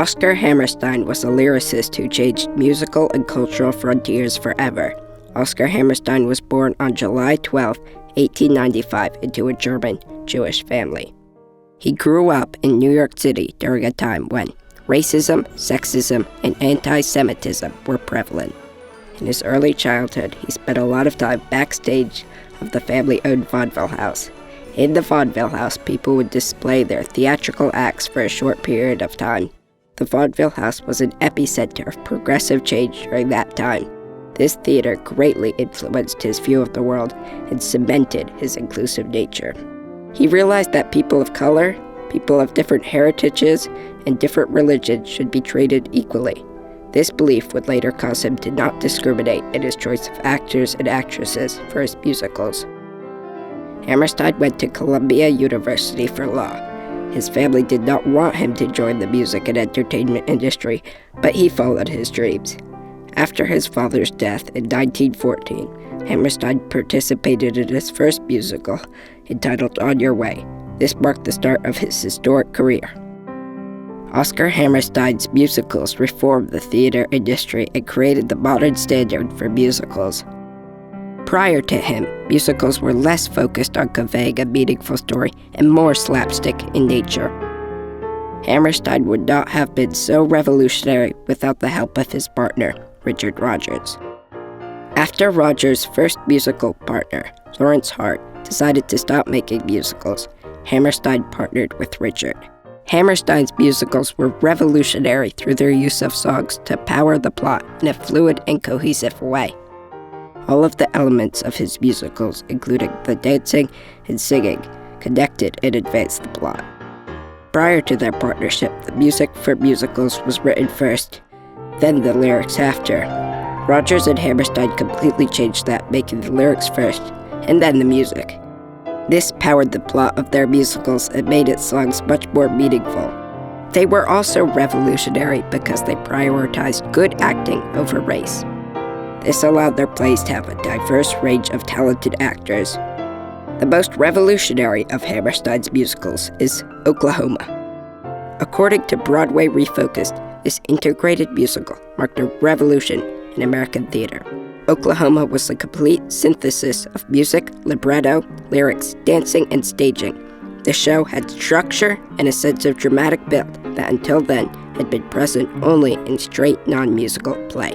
Oscar Hammerstein was a lyricist who changed musical and cultural frontiers forever. Oscar Hammerstein was born on July 12, 1895, into a German Jewish family. He grew up in New York City during a time when racism, sexism, and anti-Semitism were prevalent. In his early childhood, he spent a lot of time backstage of the family-owned vaudeville house. In the vaudeville house, people would display their theatrical acts for a short period of time. The vaudeville house was an epicenter of progressive change during that time. This theater greatly influenced his view of the world and cemented his inclusive nature. He realized that people of color, people of different heritages, and different religions should be treated equally. This belief would later cause him to not discriminate in his choice of actors and actresses for his musicals. Hammerstein went to Columbia University for law. His family did not want him to join the music and entertainment industry, but he followed his dreams. After his father's death in 1914, Hammerstein participated in his first musical, entitled On Your Way. This marked the start of his historic career. Oscar Hammerstein's musicals reformed the theater industry and created the modern standard for musicals. Prior to him, musicals were less focused on conveying a meaningful story and more slapstick in nature. Hammerstein would not have been so revolutionary without the help of his partner, Richard Rodgers. After Rodgers' first musical partner, Lawrence Hart, decided to stop making musicals, Hammerstein partnered with Richard. Hammerstein's musicals were revolutionary through their use of songs to power the plot in a fluid and cohesive way. All of the elements of his musicals, including the dancing and singing, connected and advanced the plot. Prior to their partnership, the music for musicals was written first, then the lyrics after. Rodgers and Hammerstein completely changed that, making the lyrics first, and then the music. This powered the plot of their musicals and made its songs much more meaningful. They were also revolutionary because they prioritized good acting over race. This allowed their plays to have a diverse range of talented actors. The most revolutionary of Hammerstein's musicals is Oklahoma. According to Broadway Refocused, this integrated musical marked a revolution in American theater. Oklahoma was a complete synthesis of music, libretto, lyrics, dancing, and staging. The show had structure and a sense of dramatic build that until then had been present only in straight non-musical play.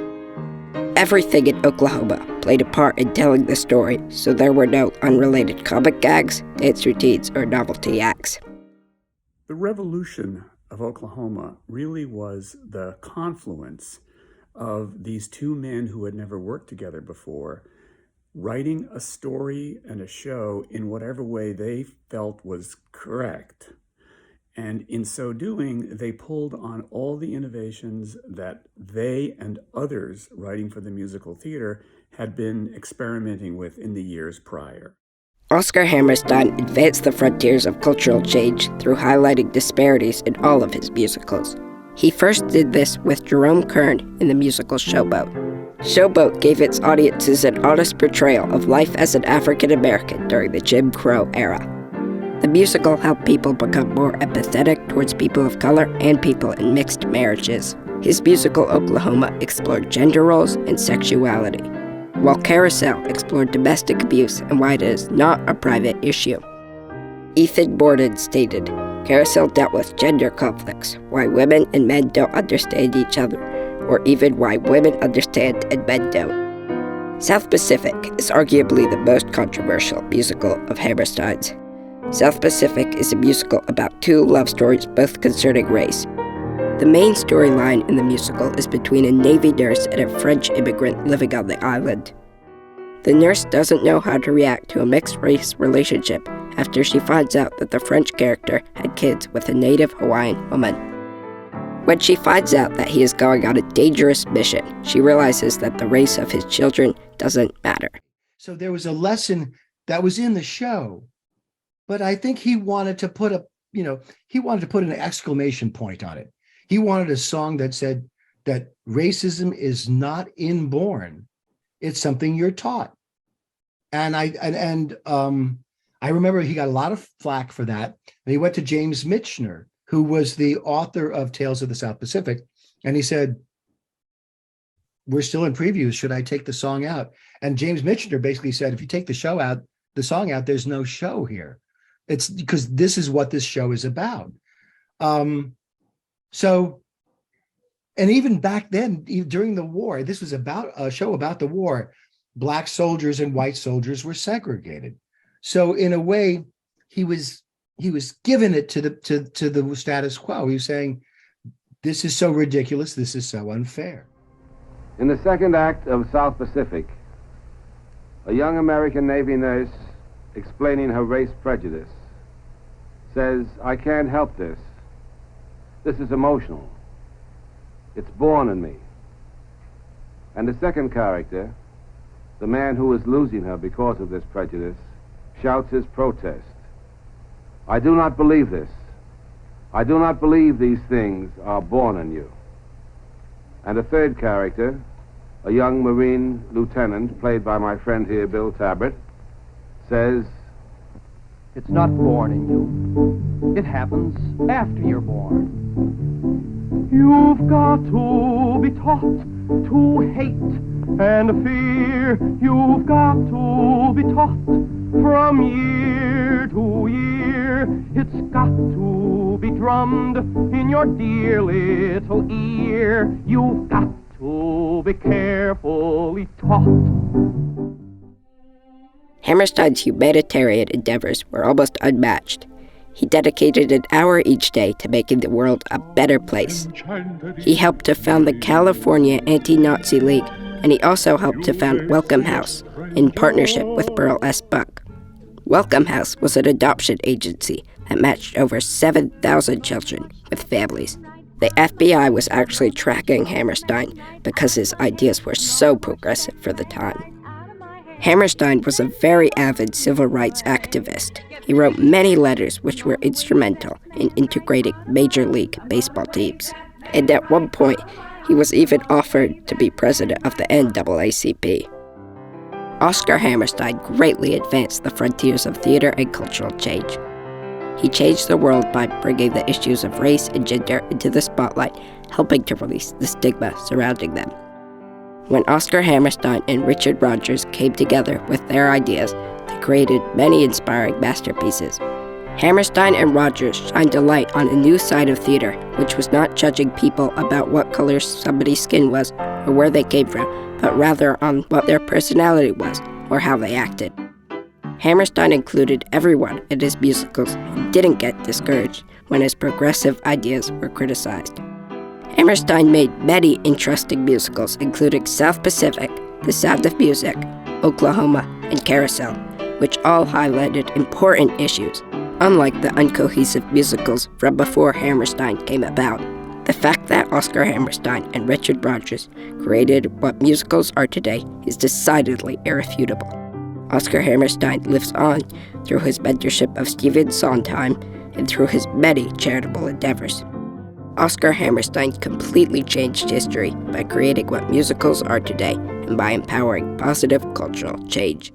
Everything in Oklahoma played a part in telling the story, so there were no unrelated comic gags, dance routines, or novelty acts. The revolution of Oklahoma really was the confluence of these two men who had never worked together before, writing a story and a show in whatever way they felt was correct. And in so doing, they pulled on all the innovations that they and others writing for the musical theater had been experimenting with in the years prior. Oscar Hammerstein advanced the frontiers of cultural change through highlighting disparities in all of his musicals. He first did this with Jerome Kern in the musical Showboat. Showboat gave its audiences an honest portrayal of life as an African American during the Jim Crow era. The musical helped people become more empathetic towards people of color and people in mixed marriages. His musical Oklahoma explored gender roles and sexuality, while Carousel explored domestic abuse and why it is not a private issue. Ethan Borden stated, "Carousel dealt with gender conflicts, why women and men don't understand each other, or even why women understand and men don't." South Pacific is arguably the most controversial musical of Hammerstein's. South Pacific is a musical about two love stories, both concerning race. The main storyline in the musical is between a Navy nurse and a French immigrant living on the island. The nurse doesn't know how to react to a mixed-race relationship after she finds out that the French character had kids with a native Hawaiian woman. When she finds out that he is going on a dangerous mission, she realizes that the race of his children doesn't matter. So there was a lesson that was in the show, but I think he wanted to put an exclamation point on it. He wanted a song that said that racism is not inborn. It's something you're taught. And I remember he got a lot of flack for that. And he went to James Michener, who was the author of Tales of the South Pacific. And he said, we're still in previews. Should I take the song out? And James Michener basically said, if you take the song out, there's no show here. It's because this is what this show is about. So, and even back then, during the war, this was about a show about the war. Black soldiers and white soldiers were segregated. So in a way, he was giving it to the status quo. He was saying, this is so ridiculous, this is so unfair. In the second act of South Pacific, a young American Navy nurse explaining her race prejudice says, I can't help this. This is emotional. It's born in me. And the second character, the man who is losing her because of this prejudice, shouts his protest. I do not believe this. I do not believe these things are born in you. And a third character, a young Marine lieutenant, played by my friend here, Bill Tabbert, says, it's not born in you. It happens after you're born. You've got to be taught to hate and fear. You've got to be taught from year to year. It's got to be drummed in your dear little ear. You've got to be carefully taught. Hammerstein's humanitarian endeavors were almost unmatched. He dedicated an hour each day to making the world a better place. He helped to found the California Anti-Nazi League, and he also helped to found Welcome House in partnership with Burl S. Buck. Welcome House was an adoption agency that matched over 7,000 children with families. The FBI was actually tracking Hammerstein because his ideas were so progressive for the time. Hammerstein was a very avid civil rights activist. He wrote many letters which were instrumental in integrating Major League Baseball teams. And at one point, he was even offered to be president of the NAACP. Oscar Hammerstein greatly advanced the frontiers of theater and cultural change. He changed the world by bringing the issues of race and gender into the spotlight, helping to release the stigma surrounding them. When Oscar Hammerstein and Richard Rodgers came together with their ideas, they created many inspiring masterpieces. Hammerstein and Rodgers shined a light on a new side of theater, which was not judging people about what color somebody's skin was or where they came from, but rather on what their personality was or how they acted. Hammerstein included everyone in his musicals and didn't get discouraged when his progressive ideas were criticized. Hammerstein made many interesting musicals, including South Pacific, The Sound of Music, Oklahoma, and Carousel, which all highlighted important issues, unlike the uncohesive musicals from before Hammerstein came about. The fact that Oscar Hammerstein and Richard Rodgers created what musicals are today is decidedly irrefutable. Oscar Hammerstein lives on through his mentorship of Stephen Sondheim and through his many charitable endeavors. Oscar Hammerstein completely changed history by creating what musicals are today and by empowering positive cultural change.